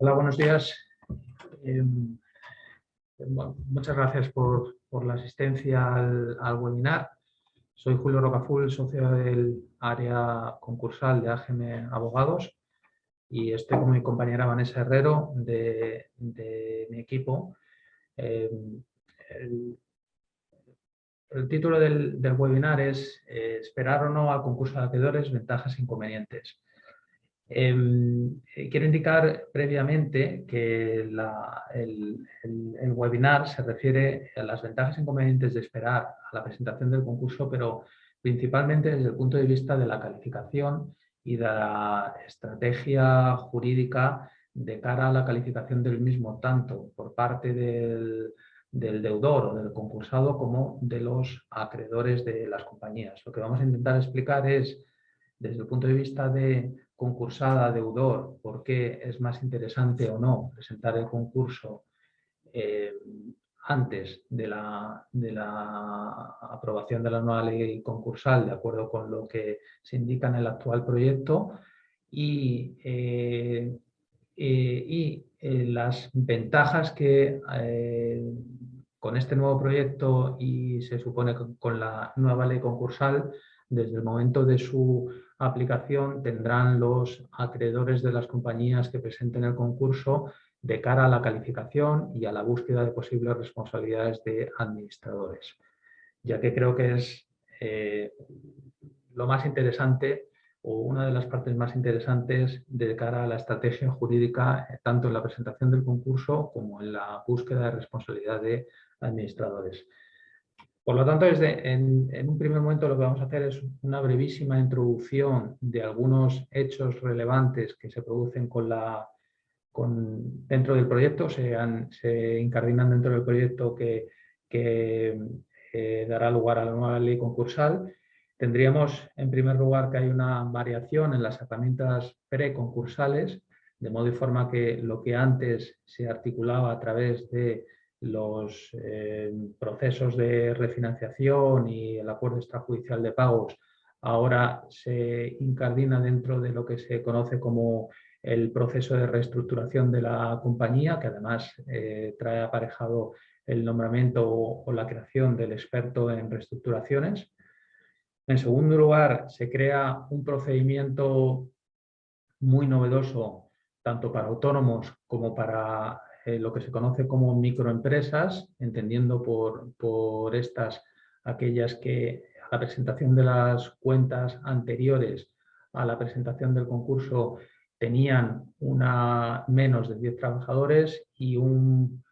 Hola, buenos días. Eh, Muchas gracias por la asistencia al webinar. Soy Julio Rocaful, socio del área concursal de AGM Abogados y estoy con mi compañera Vanessa Herrero de mi equipo. Eh, el, el título del webinar es ¿Esperar o no al concurso de acreedores? Ventajas e inconvenientes. Quiero indicar previamente que el webinar se refiere a las ventajas e inconvenientes de esperar a la presentación del concurso, pero principalmente desde el punto de vista de la calificación y de la estrategia jurídica de cara a la calificación del mismo, tanto por parte del deudor o del concursado como de los acreedores de las compañías. Lo que vamos a intentar explicar es, desde el punto de vista de concursada, deudor, por qué es más interesante o no presentar el concurso antes de la aprobación de la nueva ley concursal, de acuerdo con lo que se indica en el actual proyecto, y las ventajas que con este nuevo proyecto y se supone con la nueva ley concursal, desde el momento de su aplicación, tendrán los acreedores de las compañías que presenten el concurso de cara a la calificación y a la búsqueda de posibles responsabilidades de administradores, ya que creo que es lo más interesante o una de las partes más interesantes de cara a la estrategia jurídica, tanto en la presentación del concurso como en la búsqueda de responsabilidad de administradores. Por lo tanto, en un primer momento lo que vamos a hacer es una brevísima introducción de algunos hechos relevantes que se producen dentro del proyecto, se incardinan dentro del proyecto que dará lugar a la nueva ley concursal. Tendríamos, en primer lugar, que hay una variación en las herramientas preconcursales, de modo y forma que lo que antes se articulaba a través de los procesos de refinanciación y el acuerdo extrajudicial de pagos, ahora se incardina dentro de lo que se conoce como el proceso de reestructuración de la compañía, que además trae aparejado el nombramiento o la creación del experto en reestructuraciones. En segundo lugar, se crea un procedimiento muy novedoso, tanto para autónomos como para lo que se conoce como microempresas, entendiendo por estas aquellas que a la presentación de las cuentas anteriores a la presentación del concurso tenían menos de 10 trabajadores y un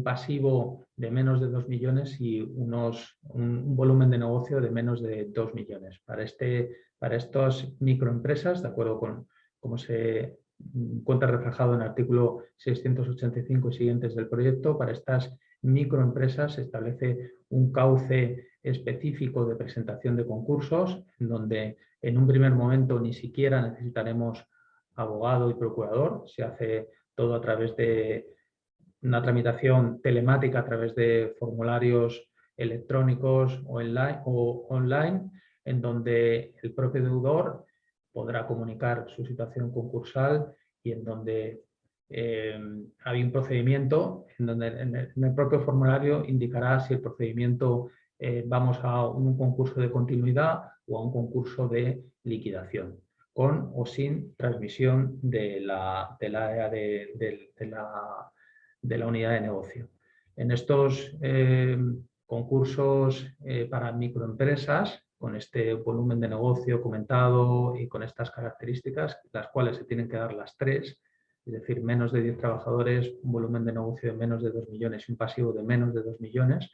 pasivo de menos de 2 millones y un volumen de negocio de menos de 2 millones. Para estas microempresas, de acuerdo con como se encuentra reflejado en el artículo 685 y siguientes del proyecto, para estas microempresas se establece un cauce específico de presentación de concursos, en donde en un primer momento ni siquiera necesitaremos abogado y procurador, se hace todo a través de una tramitación telemática, a través de formularios electrónicos o online, en donde el propio deudor podrá comunicar su situación concursal y en donde hay un procedimiento en donde en el propio formulario indicará si el procedimiento vamos a un concurso de continuidad o a un concurso de liquidación, con o sin transmisión del área de la unidad de negocio. En estos concursos para microempresas, con este volumen de negocio comentado y con estas características, las cuales se tienen que dar las tres, es decir, menos de 10 trabajadores, un volumen de negocio de menos de 2 millones y un pasivo de menos de 2 millones.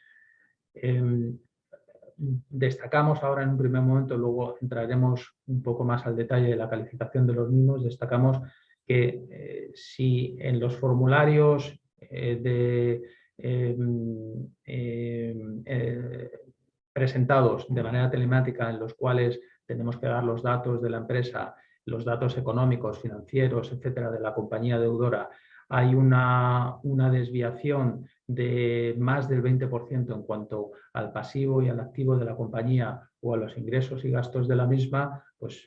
Destacamos ahora en un primer momento, luego entraremos un poco más al detalle de la calificación de los mismos, destacamos que si en los formularios presentados de manera telemática, en los cuales tenemos que dar los datos de la empresa, los datos económicos, financieros, etcétera, de la compañía deudora, hay una desviación de más del 20% en cuanto al pasivo y al activo de la compañía o a los ingresos y gastos de la misma, pues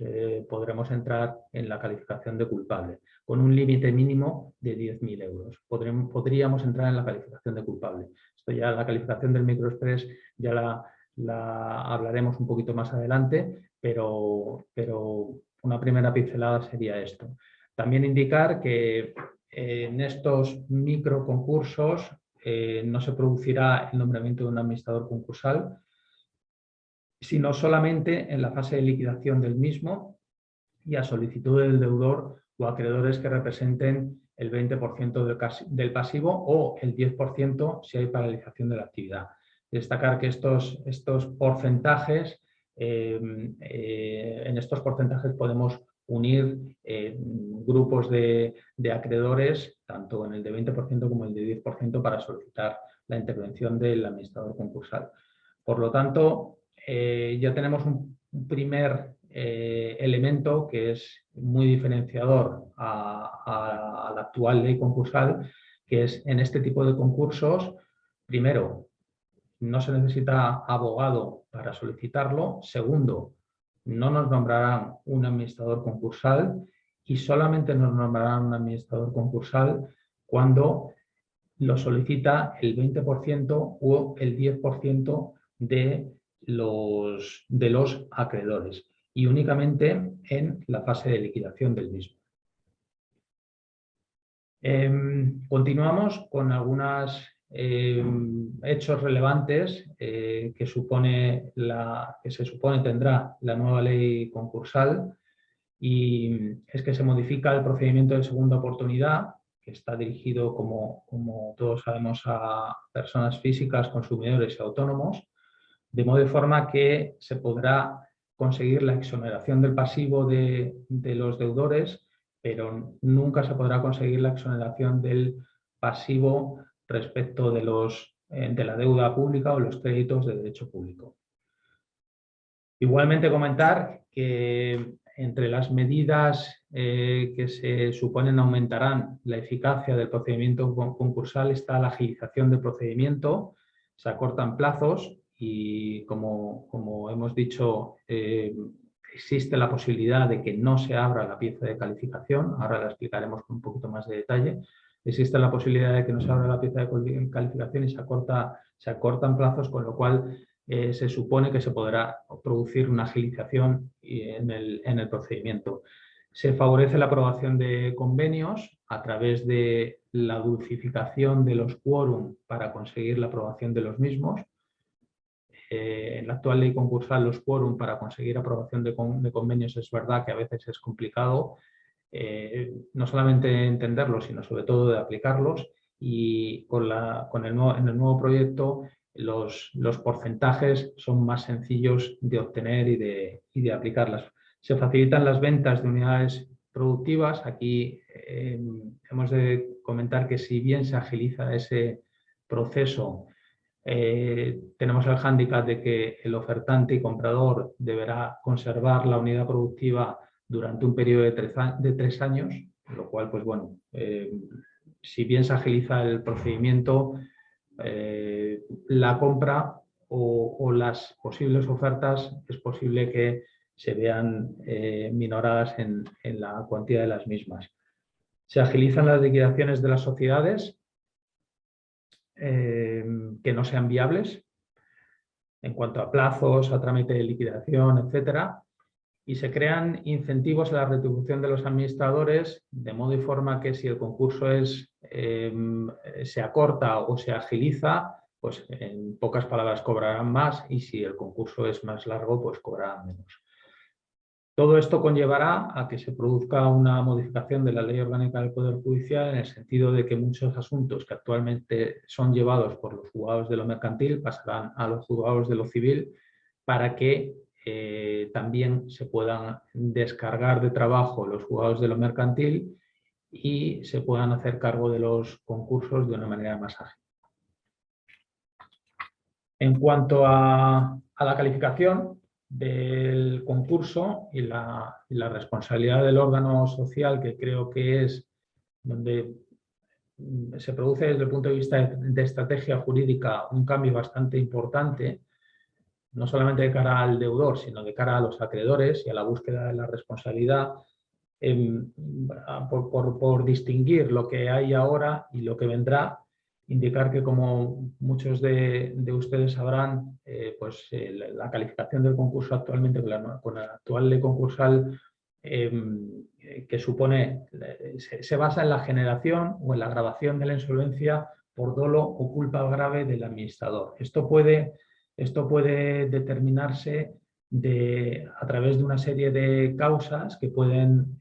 podremos entrar en la calificación de culpable. con un límite mínimo de 10.000 euros. Podríamos entrar en la calificación de culpable. Esto ya, la calificación del microexpress ya la hablaremos un poquito más adelante, pero una primera pincelada sería esto. También indicar que en estos microconcursos no se producirá el nombramiento de un administrador concursal, sino solamente en la fase de liquidación del mismo y a solicitud del deudor o acreedores que representen el 20% del pasivo o el 10% si hay paralización de la actividad. Destacar que estos porcentajes, en estos porcentajes podemos unir grupos de acreedores, tanto en el de 20% como el de 10%, para solicitar la intervención del administrador concursal. Por lo tanto, ya tenemos un primer elemento que es muy diferenciador a la actual ley concursal, que es en este tipo de concursos, primero, no se necesita abogado para solicitarlo. Segundo, no nos nombrarán un administrador concursal y solamente nos nombrarán un administrador concursal cuando lo solicita el 20% o el 10% de los acreedores, y únicamente en la fase de liquidación del mismo. Continuamos con algunos hechos relevantes que se supone tendrá la nueva ley concursal, y es que se modifica el procedimiento de segunda oportunidad, que está dirigido, como todos sabemos, a personas físicas, consumidores y autónomos, de modo de forma que se podrá conseguir la exoneración del pasivo de los deudores, pero nunca se podrá conseguir la exoneración del pasivo respecto de la deuda pública o los créditos de derecho público. Igualmente comentar que entre las medidas que se suponen aumentarán la eficacia del procedimiento concursal está la agilización del procedimiento, se acortan plazos y, como hemos dicho, existe la posibilidad de que no se abra la pieza de calificación. Ahora la explicaremos con un poquito más de detalle. Existe la posibilidad de que no se abra la pieza de calificación y se acortan plazos, con lo cual se supone que se podrá producir una agilización en el procedimiento. Se favorece la aprobación de convenios a través de la dulcificación de los quórum para conseguir la aprobación de los mismos. En la actual ley concursal, los quórum para conseguir aprobación de convenios es verdad que a veces es complicado, no solamente entenderlos, sino sobre todo de aplicarlos, y en el nuevo proyecto los porcentajes son más sencillos de obtener y de aplicarlas. Se facilitan las ventas de unidades productivas. Aquí hemos de comentar que, si bien se agiliza ese proceso, tenemos el hándicap de que el ofertante y comprador deberá conservar la unidad productiva durante un periodo de 3 años, lo cual, pues bueno, si bien se agiliza el procedimiento, la compra o las posibles ofertas es posible que se vean minoradas en la cuantía de las mismas. Se agilizan las liquidaciones de las sociedades que no sean viables en cuanto a plazos, a trámite de liquidación, etcétera, y se crean incentivos a la retribución de los administradores, de modo y forma que, si el concurso se acorta o se agiliza, pues en pocas palabras cobrarán más, y si el concurso es más largo, pues cobrarán menos. Todo esto conllevará a que se produzca una modificación de la Ley Orgánica del Poder Judicial, en el sentido de que muchos asuntos que actualmente son llevados por los juzgados de lo mercantil pasarán a los juzgados de lo civil, para que también se puedan descargar de trabajo los juzgados de lo mercantil y se puedan hacer cargo de los concursos de una manera más ágil. En cuanto a la calificación del concurso y la responsabilidad del órgano social, que creo que es donde se produce, desde el punto de vista de estrategia jurídica, un cambio bastante importante, no solamente de cara al deudor, sino de cara a los acreedores y a la búsqueda de la responsabilidad. por distinguir lo que hay ahora y lo que vendrá, indicar que, como muchos de ustedes sabrán, la calificación del concurso actualmente con la actual ley concursal, que supone, se basa en la generación o en la agravación de la insolvencia por dolo o culpa grave del administrador. Esto puede determinarse a través de una serie de causas que pueden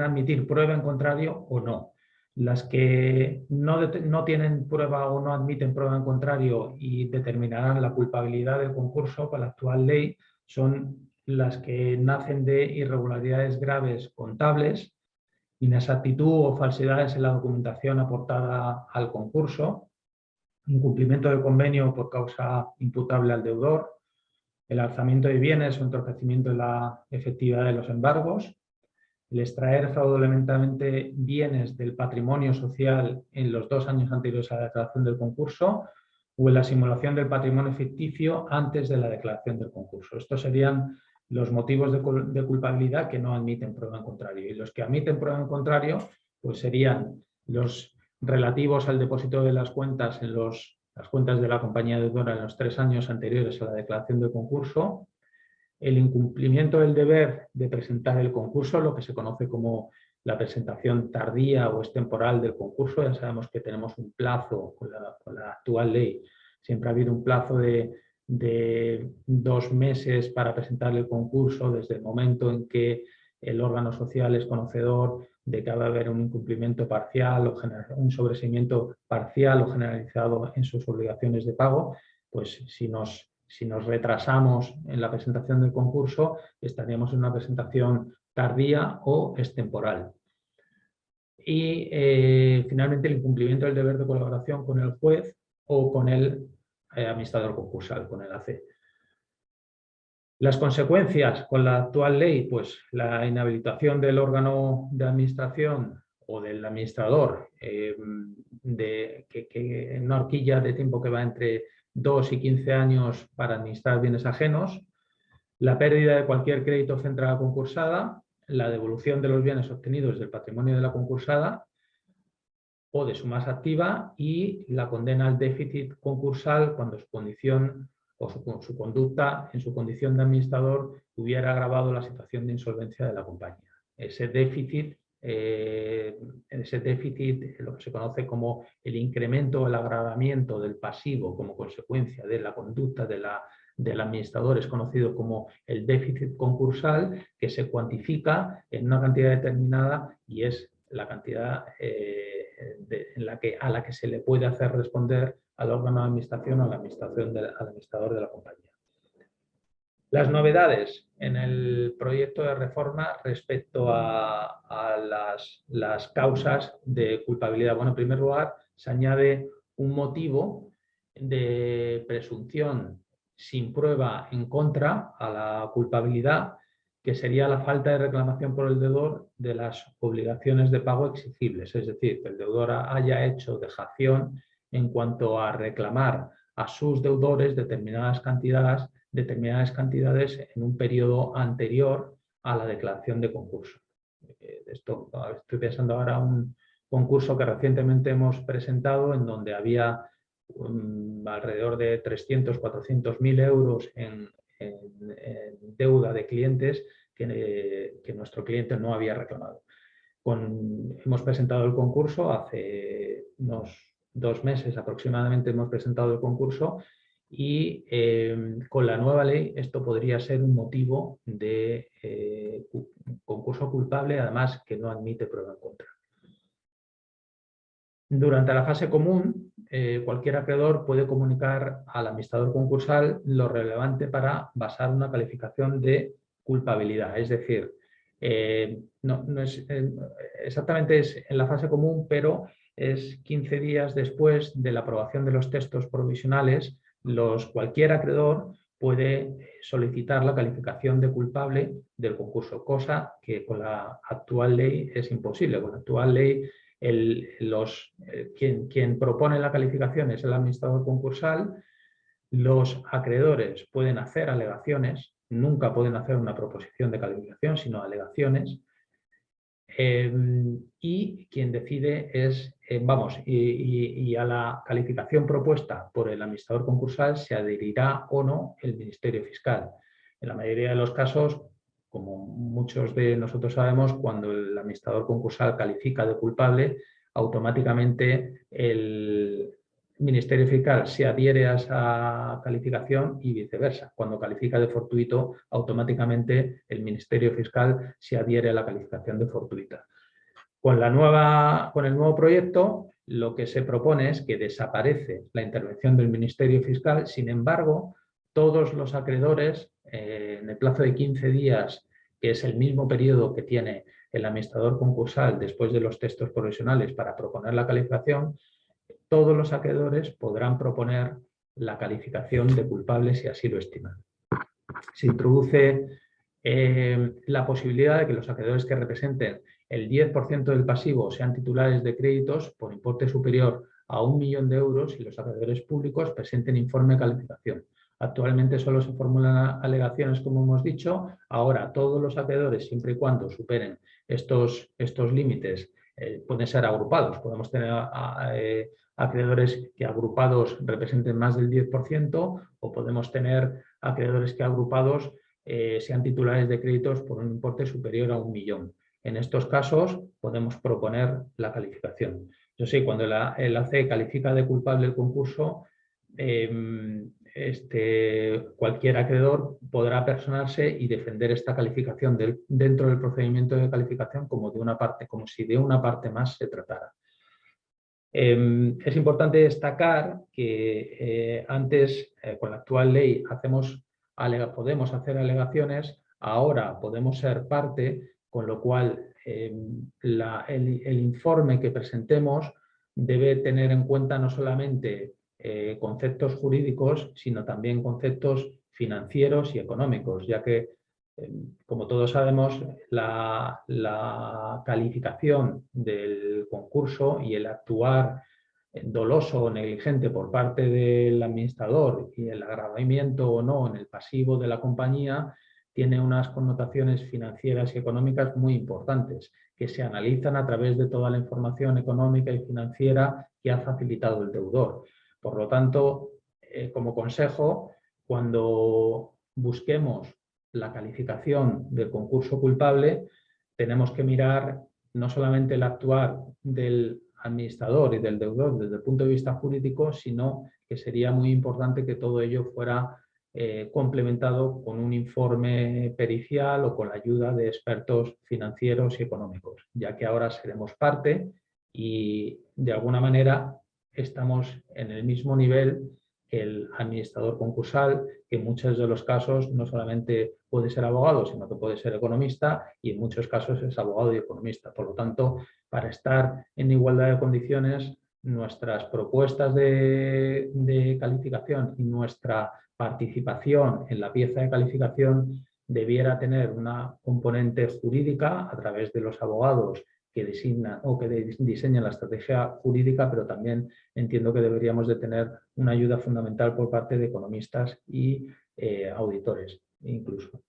admitir prueba en contrario o no. Las que no tienen prueba o no admiten prueba en contrario y determinarán la culpabilidad del concurso con la actual ley son las que nacen de irregularidades graves contables, inexactitud o falsedades en la documentación aportada al concurso, incumplimiento del convenio por causa imputable al deudor, el alzamiento de bienes o entorpecimiento de la efectividad de los embargos, el extraer fraudulentamente bienes del patrimonio social en los 2 años anteriores a la declaración del concurso o en la simulación del patrimonio ficticio antes de la declaración del concurso. Estos serían los motivos de culpabilidad que no admiten prueba en contrario. Y los que admiten prueba en contrario, pues serían los relativos al depósito de las cuentas en las cuentas de la compañía deudora en los 3 años anteriores a la declaración del concurso, el incumplimiento del deber de presentar el concurso, lo que se conoce como la presentación tardía o extemporal del concurso. Ya sabemos que tenemos un plazo con la actual ley. Siempre ha habido un plazo de 2 meses para presentar el concurso desde el momento en que el órgano social es conocedor de que va a haber un incumplimiento parcial o un sobreseimiento parcial o generalizado en sus obligaciones de pago. Pues si nos retrasamos en la presentación del concurso, estaríamos en una presentación tardía o extemporal. Y finalmente, el incumplimiento del deber de colaboración con el juez o con el administrador concursal, con el AC. Las consecuencias con la actual ley, pues la inhabilitación del órgano de administración o del administrador, en una horquilla de tiempo que va entre 2 y 15 años para administrar bienes ajenos, la pérdida de cualquier crédito frente a la concursada, la devolución de los bienes obtenidos del patrimonio de la concursada o de su masa activa y la condena al déficit concursal cuando su condición o su conducta en su condición de administrador hubiera agravado la situación de insolvencia de la compañía. Ese déficit, lo que se conoce como el incremento o el agravamiento del pasivo como consecuencia de la conducta del administrador, es conocido como el déficit concursal, que se cuantifica en una cantidad determinada y es la cantidad a la que se le puede hacer responder al órgano de administración o al administrador de la compañía. Las novedades en el proyecto de reforma respecto a las causas de culpabilidad. Bueno, en primer lugar, se añade un motivo de presunción sin prueba en contra a la culpabilidad, que sería la falta de reclamación por el deudor de las obligaciones de pago exigibles. Es decir, que el deudor haya hecho dejación en cuanto a reclamar a sus deudores determinadas cantidades en un periodo anterior a la declaración de concurso. Estoy pensando ahora en un concurso que recientemente hemos presentado en donde había alrededor de 300, 400.000 euros en deuda de clientes que nuestro cliente no había reclamado. Hemos presentado el concurso hace unos 2 meses aproximadamente, hemos presentado el concurso y con la nueva ley esto podría ser un motivo de concurso culpable, además que no admite prueba en contra. Durante la fase común, cualquier acreedor puede comunicar al administrador concursal lo relevante para basar una calificación de culpabilidad. Es decir, no es exactamente es en la fase común, pero es 15 días después de la aprobación de los textos provisionales, cualquier acreedor puede solicitar la calificación de culpable del concurso, cosa que con la actual ley es imposible. Con la actual ley, quien propone la calificación es el administrador concursal. Los acreedores pueden hacer alegaciones nunca pueden hacer una proposición de calificación, sino alegaciones. Y quien decide es, y a la calificación propuesta por el administrador concursal se adherirá o no el Ministerio Fiscal. En la mayoría de los casos, como muchos de nosotros sabemos, cuando el administrador concursal califica de culpable, automáticamente el Ministerio Fiscal se adhiere a esa calificación y viceversa. Cuando califica de fortuito, automáticamente el Ministerio Fiscal se adhiere a la calificación de fortuita. Con el nuevo proyecto, lo que se propone es que desaparece la intervención del Ministerio Fiscal. Sin embargo, todos los acreedores, en el plazo de 15 días, que es el mismo periodo que tiene el administrador concursal después de los textos provisionales para proponer la calificación, todos los acreedores podrán proponer la calificación de culpable si así lo estiman. Se introduce la posibilidad de que los acreedores que representen el 10% del pasivo sean titulares de créditos por importe superior a 1 millón de euros y los acreedores públicos presenten informe de calificación. Actualmente solo se formulan alegaciones, como hemos dicho. Ahora todos los acreedores, siempre y cuando superen estos límites, pueden ser agrupados. Podemos tener acreedores que agrupados representen más del 10% o podemos tener acreedores que agrupados sean titulares de créditos por un importe superior a 1 millón. En estos casos podemos proponer la calificación. Yo sé, cuando el AC califica de culpable el concurso, cualquier acreedor podrá personarse y defender esta calificación dentro del procedimiento de calificación como si de una parte más se tratara. Es importante destacar que antes, con la actual ley, podemos hacer alegaciones, ahora podemos ser parte, con lo cual el informe que presentemos debe tener en cuenta no solamente conceptos jurídicos, sino también conceptos financieros y económicos, ya que, como todos sabemos, la calificación del concurso y el actuar doloso o negligente por parte del administrador y el agravamiento o no en el pasivo de la compañía tiene unas connotaciones financieras y económicas muy importantes que se analizan a través de toda la información económica y financiera que ha facilitado el deudor. Por lo tanto, como consejo, cuando busquemos la calificación del concurso culpable, tenemos que mirar no solamente el actuar del administrador y del deudor desde el punto de vista jurídico, sino que sería muy importante que todo ello fuera complementado con un informe pericial o con la ayuda de expertos financieros y económicos, ya que ahora seremos parte y de alguna manera estamos en el mismo nivel que el administrador concursal, que en muchos de los casos no solamente puede ser abogado, sino que puede ser economista y en muchos casos es abogado y economista. Por lo tanto, para estar en igualdad de condiciones, nuestras propuestas de calificación y nuestra participación en la pieza de calificación debiera tener una componente jurídica a través de los abogados que designan o que diseñan la estrategia jurídica, pero también entiendo que deberíamos de tener una ayuda fundamental por parte de economistas y auditores incluso.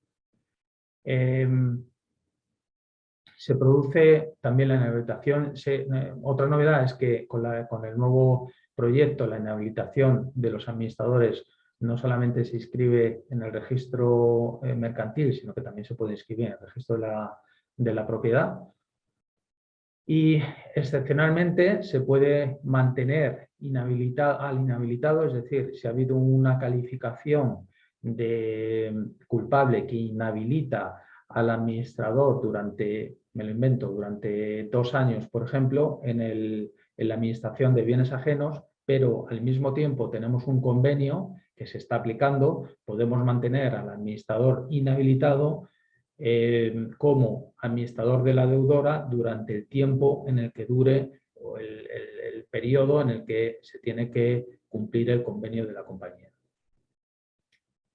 Se produce también la inhabilitación. Otra novedad es que con el nuevo proyecto la inhabilitación de los administradores no solamente se inscribe en el registro mercantil, sino que también se puede inscribir en el registro de la propiedad. Y excepcionalmente se puede mantener al inhabilitado, es decir, si ha habido una calificación de culpable que inhabilita al administrador durante 2 años, por ejemplo, en la administración de bienes ajenos, pero al mismo tiempo tenemos un convenio que se está aplicando, podemos mantener al administrador inhabilitado como administrador de la deudora durante el tiempo en el que dure o el periodo en el que se tiene que cumplir el convenio de la compañía.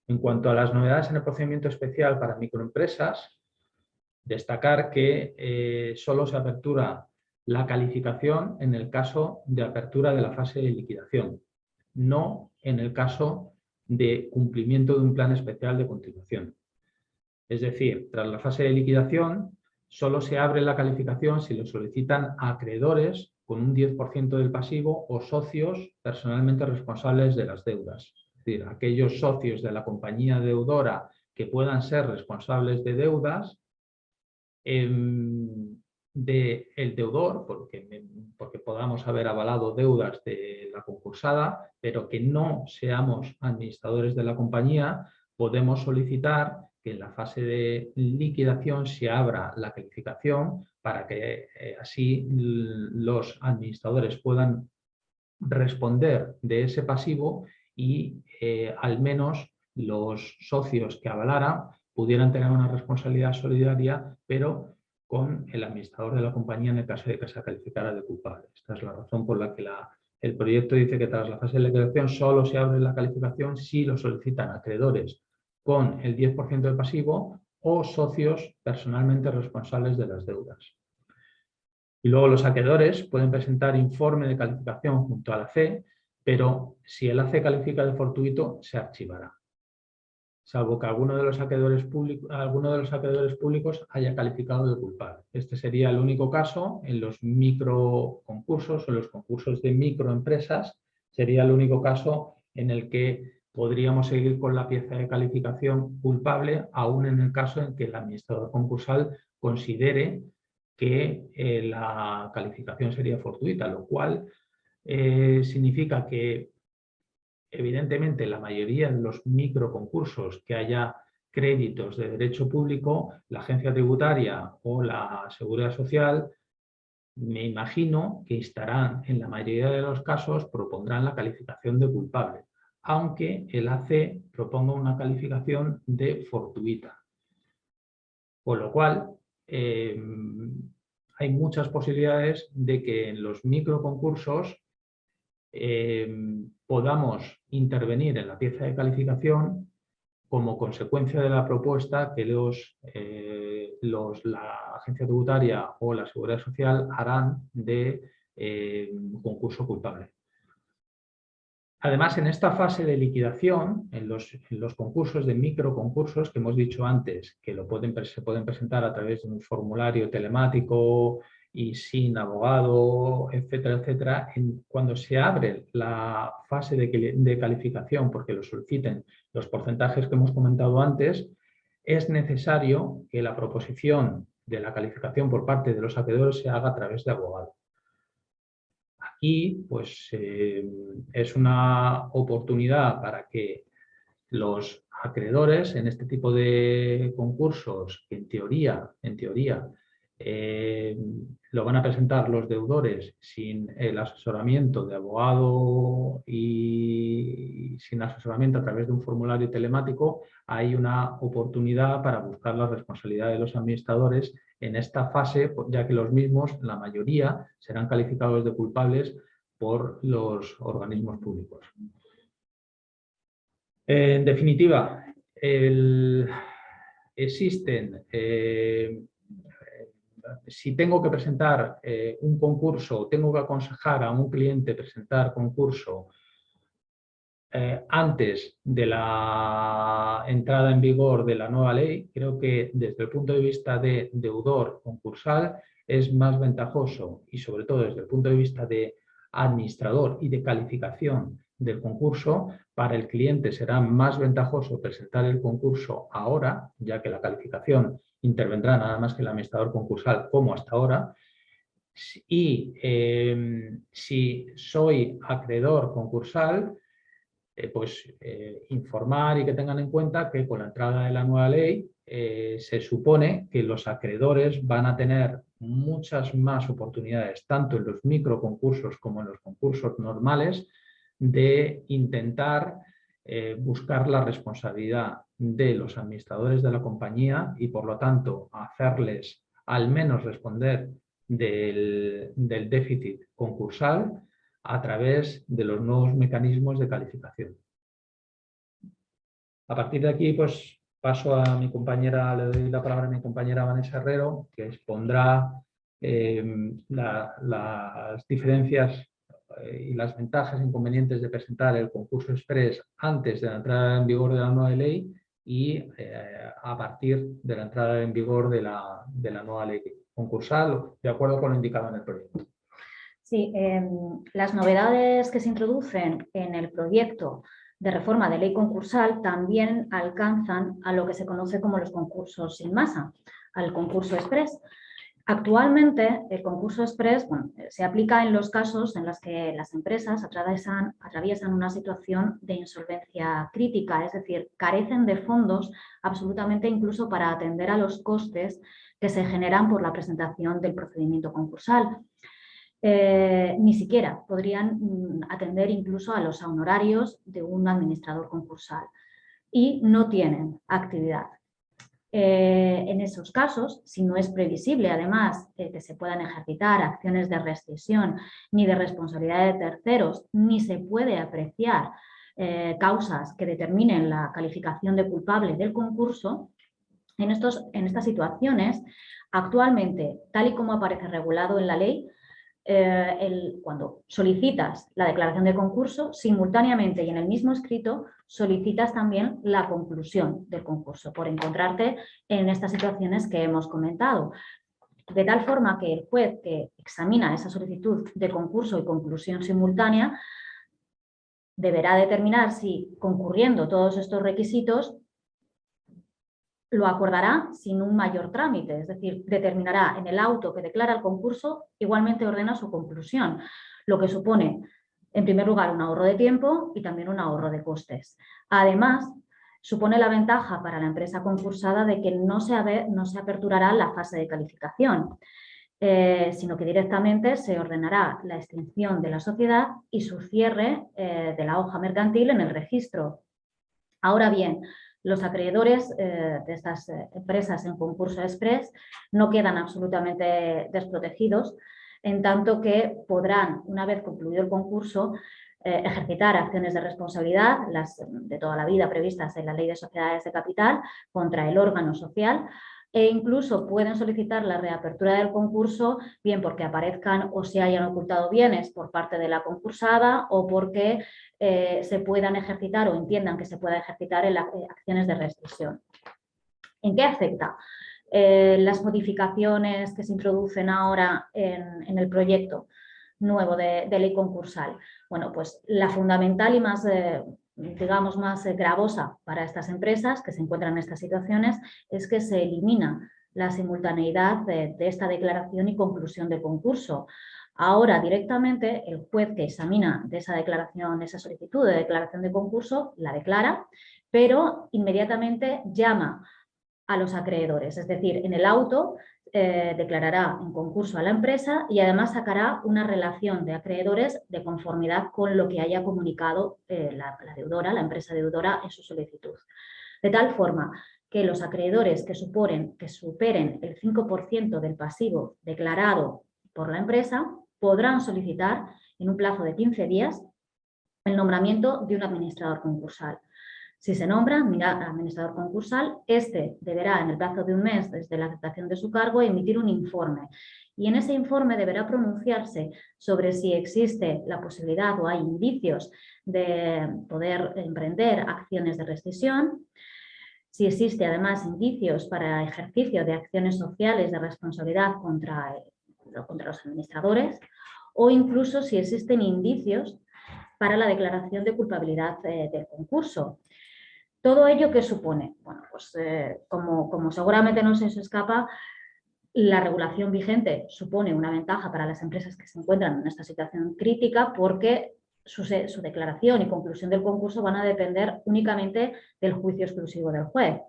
En cuanto a las novedades en el procedimiento especial para microempresas, destacar que solo se apertura la calificación en el caso de apertura de la fase de liquidación, no en el caso de cumplimiento de un plan especial de continuación. Es decir, tras la fase de liquidación, solo se abre la calificación si lo solicitan acreedores con un 10% del pasivo o socios personalmente responsables de las deudas. Es decir, aquellos socios de la compañía deudora que puedan ser responsables de deudas del deudor, porque podamos haber avalado deudas de la concursada, pero que no seamos administradores de la compañía, podemos solicitar que en la fase de liquidación se abra la calificación para que así los administradores puedan responder de ese pasivo y al menos los socios que avalaran pudieran tener una responsabilidad solidaria, pero con el administrador de la compañía en el caso de que se calificara de culpable. Esta es la razón por la que el proyecto dice que tras la fase de liquidación solo se abre la calificación si lo solicitan acreedores con el 10% del pasivo o socios personalmente responsables de las deudas. Y luego los acreedores pueden presentar informe de calificación junto a la C, pero si el AC califica de fortuito, se archivará, salvo que alguno de los acreedores públicos haya calificado de culpable. Este sería el único caso en los microconcursos o los concursos de microempresas, sería el único caso en el que podríamos seguir con la pieza de calificación culpable, aún en el caso en que el administrador concursal considere que la calificación sería fortuita, lo cual significa que evidentemente la mayoría de los microconcursos que haya créditos de derecho público, la agencia tributaria o la seguridad social, me imagino que estarán en la mayoría de los casos, propondrán la calificación de culpable, aunque el AC proponga una calificación de fortuita. Con lo cual, hay muchas posibilidades de que en los microconcursos podamos intervenir en la pieza de calificación como consecuencia de la propuesta que la agencia tributaria o la seguridad social harán de concurso culpable. Además, en esta fase de liquidación, en los concursos de microconcursos que hemos dicho antes, que se pueden presentar a través de un formulario telemático y sin abogado, etcétera, etcétera, cuando se abre la fase de calificación, porque lo soliciten los porcentajes que hemos comentado antes, es necesario que la proposición de la calificación por parte de los acreedores se haga a través de abogado. Aquí pues, es una oportunidad para que los acreedores en este tipo de concursos, que en teoría lo van a presentar los deudores sin el asesoramiento de abogado y sin asesoramiento a través de un formulario telemático, hay una oportunidad para buscar la responsabilidad de los administradores en esta fase, ya que los mismos, la mayoría, serán calificados de culpables por los organismos públicos. En definitiva, existen, si tengo que presentar un concurso, tengo que aconsejar a un cliente presentar concurso antes de la entrada en vigor de la nueva ley, creo que desde el punto de vista de deudor concursal es más ventajoso y sobre todo desde el punto de vista de administrador y de calificación del concurso, para el cliente será más ventajoso presentar el concurso ahora, ya que la calificación intervendrá nada más que el administrador concursal como hasta ahora. Y si soy acreedor concursal, informar y que tengan en cuenta que con la entrada de la nueva ley se supone que los acreedores van a tener muchas más oportunidades, tanto en los microconcursos como en los concursos normales, de intentar buscar la responsabilidad de los administradores de la compañía y, por lo tanto, hacerles al menos responder del déficit concursal a través de los nuevos mecanismos de calificación. A partir de aquí, pues paso a mi compañera, le doy la palabra a mi compañera Vanessa Herrero, que expondrá las diferencias y las ventajas e inconvenientes de presentar el concurso express antes de la entrada en vigor de la nueva ley y a partir de la entrada en vigor de la nueva ley concursal, de acuerdo con lo indicado en el proyecto. Sí, las novedades que se introducen en el proyecto de reforma de ley concursal también alcanzan a lo que se conoce como los concursos sin masa, al concurso express. Actualmente, el concurso express se aplica en los casos en los que las empresas atraviesan una situación de insolvencia crítica, es decir, carecen de fondos absolutamente incluso para atender a los costes que se generan por la presentación del procedimiento concursal. Ni siquiera podrían atender incluso a los honorarios de un administrador concursal y no tienen actividad. En esos casos, si no es previsible además que se puedan ejercitar acciones de rescisión ni de responsabilidad de terceros, ni se puede apreciar causas que determinen la calificación de culpable del concurso, en estas situaciones, actualmente, tal y como aparece regulado en la ley, cuando solicitas la declaración de concurso, simultáneamente y en el mismo escrito solicitas también la conclusión del concurso por encontrarte en estas situaciones que hemos comentado. De tal forma que el juez que examina esa solicitud de concurso y conclusión simultánea deberá determinar si, concurriendo todos estos requisitos, lo acordará sin un mayor trámite, es decir, determinará en el auto que declara el concurso, igualmente ordena su conclusión, lo que supone, en primer lugar, un ahorro de tiempo y también un ahorro de costes. Además, supone la ventaja para la empresa concursada de que no se aperturará la fase de calificación, sino que directamente se ordenará la extinción de la sociedad y su cierre de la hoja mercantil en el registro. Ahora bien, los acreedores de estas empresas en concurso express no quedan absolutamente desprotegidos, en tanto que podrán, una vez concluido el concurso, ejercitar acciones de responsabilidad, las de toda la vida previstas en la Ley de Sociedades de Capital, contra el órgano social, e incluso pueden solicitar la reapertura del concurso, bien porque aparezcan o se hayan ocultado bienes por parte de la concursada o porque se puedan ejercitar o entiendan que se pueda ejercitar en acciones de rescisión. ¿En qué afecta? Las modificaciones que se introducen ahora en el proyecto nuevo de ley concursal. Bueno, pues la fundamental y más, digamos, más gravosa para estas empresas que se encuentran en estas situaciones es que se elimina la simultaneidad de esta declaración y conclusión de concurso. Ahora directamente el juez que examina de esa declaración, esa solicitud de declaración de concurso, la declara, pero inmediatamente llama a los acreedores, es decir, en el auto declarará en concurso a la empresa y además sacará una relación de acreedores de conformidad con lo que haya comunicado la deudora, la empresa deudora en su solicitud. De tal forma que los acreedores que superen el 5% del pasivo declarado por la empresa podrán solicitar en un plazo de 15 días el nombramiento de un administrador concursal. Si se nombra administrador concursal, este deberá, en el plazo de un mes desde la aceptación de su cargo, emitir un informe. Y en ese informe deberá pronunciarse sobre si existe la posibilidad o hay indicios de poder emprender acciones de rescisión, si existe además indicios para ejercicio de acciones sociales de responsabilidad contra los administradores o incluso si existen indicios para la declaración de culpabilidad del concurso. ¿Todo ello qué supone? Bueno, pues como seguramente no se os escapa, la regulación vigente supone una ventaja para las empresas que se encuentran en esta situación crítica porque su declaración y conclusión del concurso van a depender únicamente del juicio exclusivo del juez.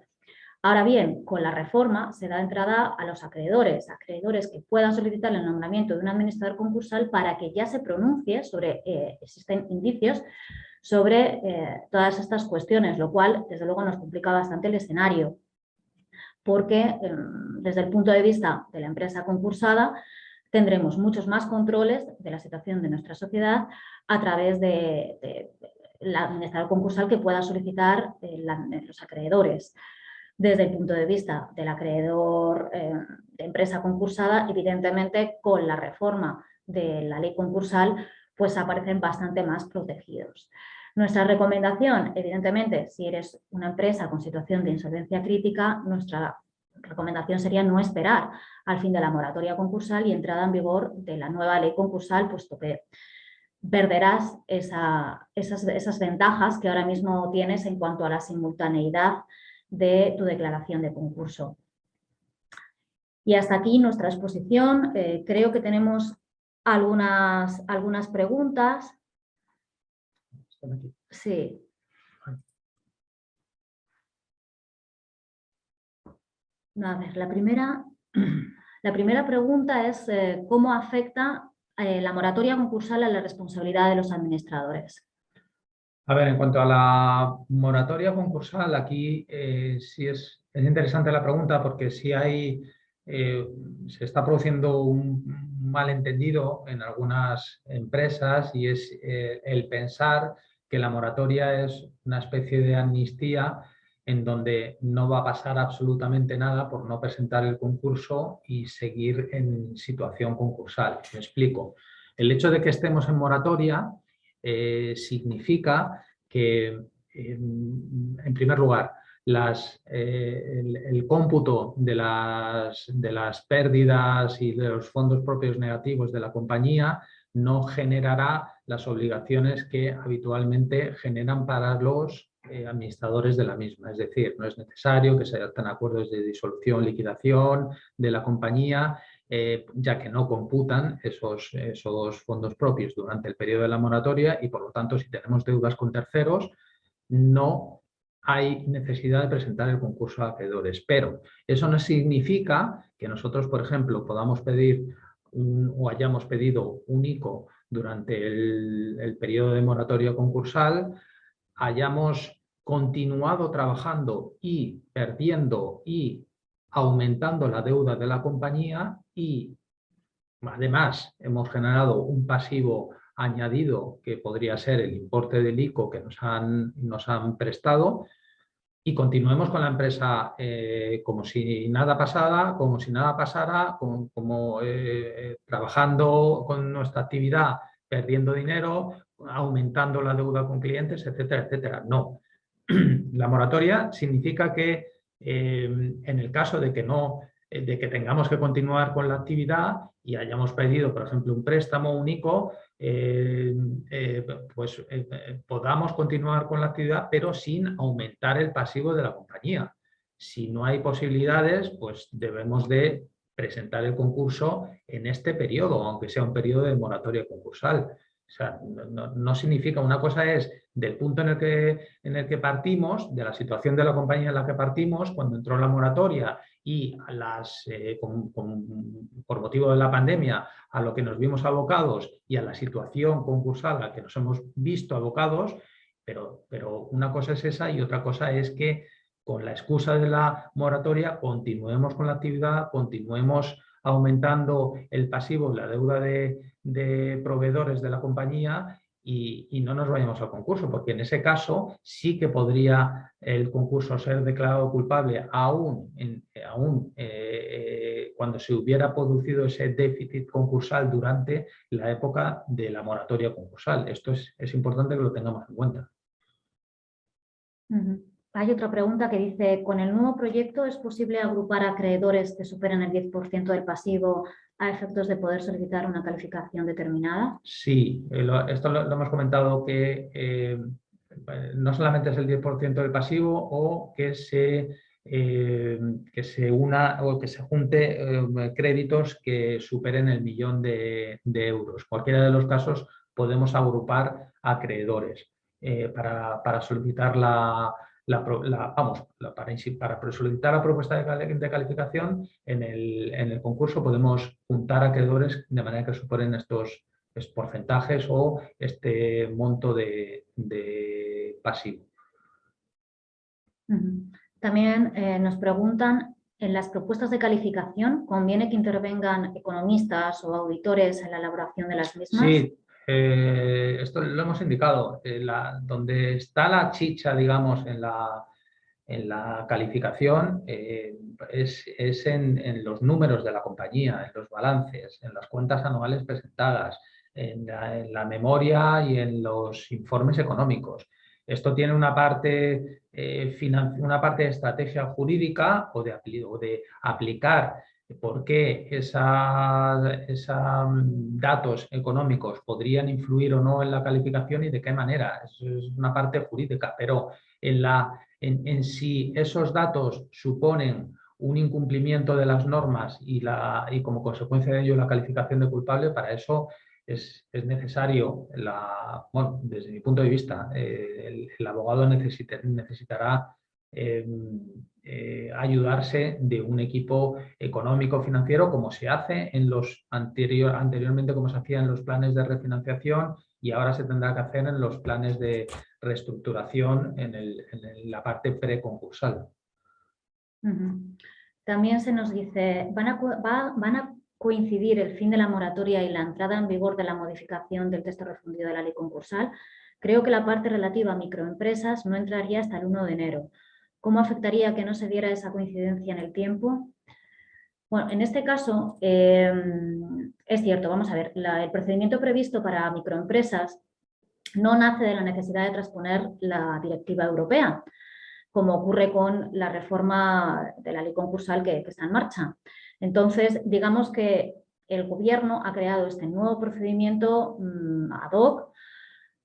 Ahora bien, con la reforma se da entrada a los acreedores que puedan solicitar el nombramiento de un administrador concursal para que ya se pronuncie sobre, existen indicios sobre todas estas cuestiones, lo cual desde luego nos complica bastante el escenario, porque desde el punto de vista de la empresa concursada tendremos muchos más controles de la situación de nuestra sociedad a través del administrador concursal que pueda solicitar los acreedores. Desde el punto de vista del acreedor de empresa concursada, evidentemente con la reforma de la ley concursal pues aparecen bastante más protegidos. Nuestra recomendación, evidentemente, si eres una empresa con situación de insolvencia crítica, nuestra recomendación sería no esperar al fin de la moratoria concursal y entrada en vigor de la nueva ley concursal, puesto que perderás esas ventajas que ahora mismo tienes en cuanto a la simultaneidad de tu declaración de concurso. Y hasta aquí nuestra exposición. Creo que tenemos algunas preguntas. Sí. A ver, la primera pregunta es ¿cómo afecta la moratoria concursal a la responsabilidad de los administradores? A ver, en cuanto a la moratoria concursal, aquí sí es interesante la pregunta porque sí se está produciendo un malentendido en algunas empresas y es el pensar que la moratoria es una especie de amnistía en donde no va a pasar absolutamente nada por no presentar el concurso y seguir en situación concursal. Me explico. El hecho de que estemos en moratoria significa que, en primer lugar, el cómputo de las pérdidas y de los fondos propios negativos de la compañía no generará las obligaciones que habitualmente generan para los administradores de la misma. Es decir, no es necesario que se adopten acuerdos de disolución, liquidación de la compañía, ya que no computan esos fondos propios durante el periodo de la moratoria y, por lo tanto, si tenemos deudas con terceros, no hay necesidad de presentar el concurso de acreedores. Pero eso no significa que nosotros, por ejemplo, podamos pedir o hayamos pedido un ICO durante el periodo de moratoria concursal, hayamos continuado trabajando y perdiendo y aumentando la deuda de la compañía y además hemos generado un pasivo añadido que podría ser el importe del ICO que nos han prestado y continuemos con la empresa como si nada pasara, trabajando con nuestra actividad, perdiendo dinero, aumentando la deuda con clientes, etcétera, etcétera. No. La moratoria significa que en el caso de que tengamos que continuar con la actividad y hayamos pedido, por ejemplo, un préstamo, un ICO, podamos continuar con la actividad, pero sin aumentar el pasivo de la compañía. Si no hay posibilidades, pues debemos de presentar el concurso en este periodo, aunque sea un periodo de moratoria concursal. O sea, no significa, una cosa es del punto en el que partimos, de la situación de la compañía en la que partimos, cuando entró la moratoria y por motivo de la pandemia a lo que nos vimos abocados y a la situación concursal a la que nos hemos visto abocados, pero una cosa es esa y otra cosa es que con la excusa de la moratoria continuemos con la actividad, continuemos aumentando el pasivo, la deuda de proveedores de la compañía y no nos vayamos al concurso, porque en ese caso sí que podría el concurso ser declarado culpable aún cuando se hubiera producido ese déficit concursal durante la época de la moratoria concursal. Esto es importante que lo tengamos en cuenta. Hay otra pregunta que dice, ¿con el nuevo proyecto es posible agrupar acreedores que superen el 10% del pasivo a efectos de poder solicitar una calificación determinada? Sí, esto lo hemos comentado que no solamente es el 10% del pasivo o que se una o que se junte créditos que superen el 1.000.000 de euros. Cualquiera de los casos podemos agrupar acreedores para solicitar para solicitar la propuesta de calificación en el concurso podemos juntar acreedores de manera que superen estos porcentajes o este monto de pasivo. También nos preguntan, ¿en las propuestas de calificación conviene que intervengan economistas o auditores en la elaboración de las mismas? Sí, esto lo hemos indicado. Donde está la chicha, digamos, en la calificación es en los números de la compañía, en los balances, en las cuentas anuales presentadas. en la memoria y en los informes económicos. Esto tiene una parte, una parte de estrategia jurídica o de aplicar por qué esos datos económicos podrían influir o no en la calificación y de qué manera. Eso es una parte jurídica, pero en si esos datos suponen un incumplimiento de las normas y como consecuencia de ello la calificación de culpable, para eso es necesario, bueno, desde mi punto de vista, el abogado necesitará ayudarse de un equipo económico-financiero, como se hace en los anteriormente, como se hacía en los planes de refinanciación, y ahora se tendrá que hacer en los planes de reestructuración en la parte preconcursal. También se nos dice, ¿van a coincidir el fin de la moratoria y la entrada en vigor de la modificación del texto refundido de la ley concursal? Creo que la parte relativa a microempresas no entraría hasta el 1 de enero. ¿Cómo afectaría que no se diera esa coincidencia en el tiempo? Bueno, en este caso es cierto, vamos a ver, el procedimiento previsto para microempresas no nace de la necesidad de transponer la directiva europea, como ocurre con la reforma de la ley concursal que está en marcha. Entonces, digamos que el Gobierno ha creado este nuevo procedimiento ad hoc,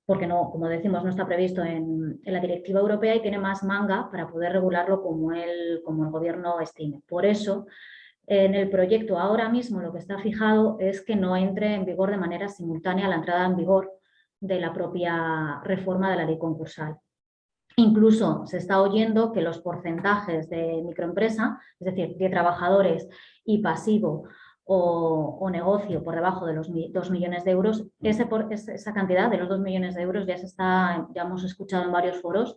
porque no, como decimos, no está previsto en la directiva europea y tiene más manga para poder regularlo como el Gobierno estime. Por eso, en el proyecto ahora mismo lo que está fijado es que no entre en vigor de manera simultánea a la entrada en vigor de la propia reforma de la ley concursal. Incluso se está oyendo que los porcentajes de microempresa, es decir, de trabajadores y pasivo o negocio por debajo de los 2 millones de euros, esa cantidad de los 2 millones de euros ya hemos escuchado en varios foros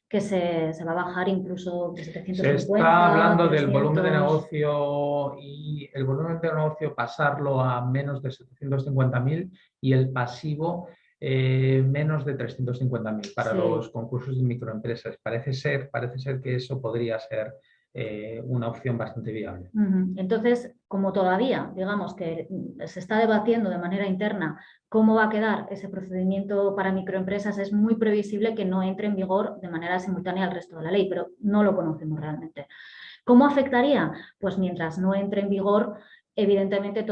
que se va a bajar incluso de 750. Se está hablando 300... del volumen de negocio y el volumen de negocio pasarlo a menos de 750.000 y el pasivo menos de 350.000 para los concursos de microempresas. Parece ser que eso podría ser una opción bastante viable. Entonces, como todavía, digamos que se está debatiendo de manera interna cómo va a quedar ese procedimiento para microempresas, es muy previsible que no entre en vigor de manera simultánea al resto de la ley, pero no lo conocemos realmente. ¿Cómo afectaría? Pues mientras no entre en vigor, evidentemente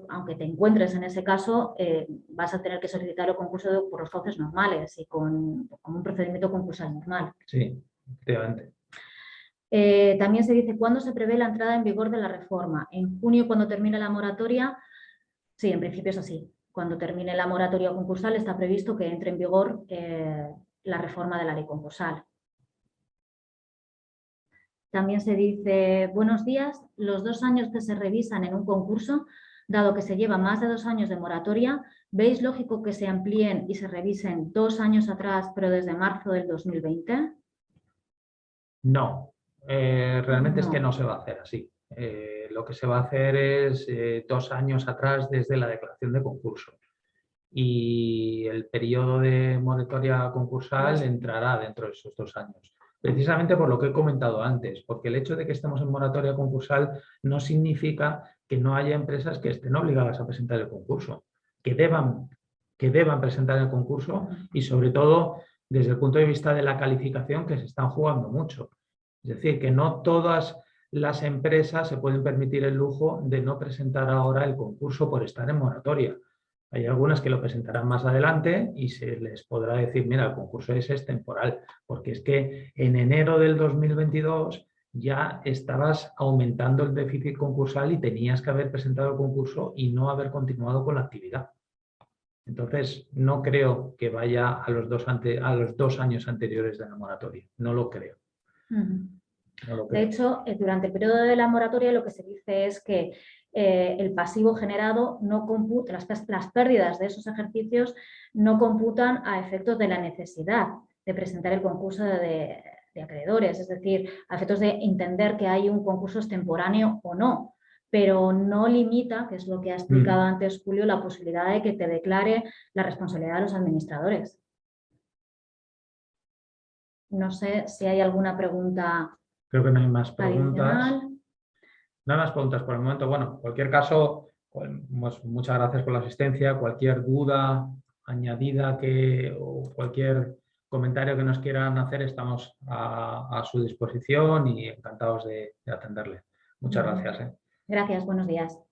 aunque te encuentres en ese caso, vas a tener que solicitar el concurso por los cauces normales y con un procedimiento concursal normal. Sí, efectivamente. También se dice, ¿cuándo se prevé la entrada en vigor de la reforma? ¿En junio cuando termine la moratoria? Sí, en principio es así. Cuando termine la moratoria concursal está previsto que entre en vigor la reforma de la ley concursal. También se dice, buenos días, los 2 años que se revisan en un concurso, dado que se lleva más de 2 años de moratoria, ¿veis lógico que se amplíen y se revisen 2 años atrás, pero desde marzo del 2020? No, realmente No. es que no se va a hacer así. Lo que se va a hacer es 2 años atrás desde la declaración de concurso. Y el periodo de moratoria concursal entrará dentro de esos 2 años. Precisamente por lo que he comentado antes, porque el hecho de que estemos en moratoria concursal no significa que no haya empresas que estén obligadas a presentar el concurso, que deban presentar el concurso y sobre todo desde el punto de vista de la calificación que se están jugando mucho. Es decir, que no todas las empresas se pueden permitir el lujo de no presentar ahora el concurso por estar en moratoria. Hay algunas que lo presentarán más adelante y se les podrá decir, mira, el concurso ese es temporal, porque es que en enero del 2022 ya estabas aumentando el déficit concursal y tenías que haber presentado el concurso y no haber continuado con la actividad. Entonces, no creo que vaya a los 2 años anteriores de la moratoria, no lo creo. No lo creo. De hecho, durante el periodo de la moratoria lo que se dice es que el pasivo generado no computa, las pérdidas de esos ejercicios no computan a efectos de la necesidad de presentar el concurso de acreedores, es decir, a efectos de entender que hay un concurso extemporáneo o no, pero no limita, que es lo que ha explicado antes Julio, la posibilidad de que te declare la responsabilidad de los administradores. No sé si hay alguna pregunta. Creo que no hay más preguntas. Adicional. No hay más preguntas por el momento. Bueno, en cualquier caso, pues, muchas gracias por la asistencia. Cualquier duda añadida o cualquier comentario que nos quieran hacer, estamos a su disposición y encantados de atenderle. Muchas gracias. Gracias, buenos días.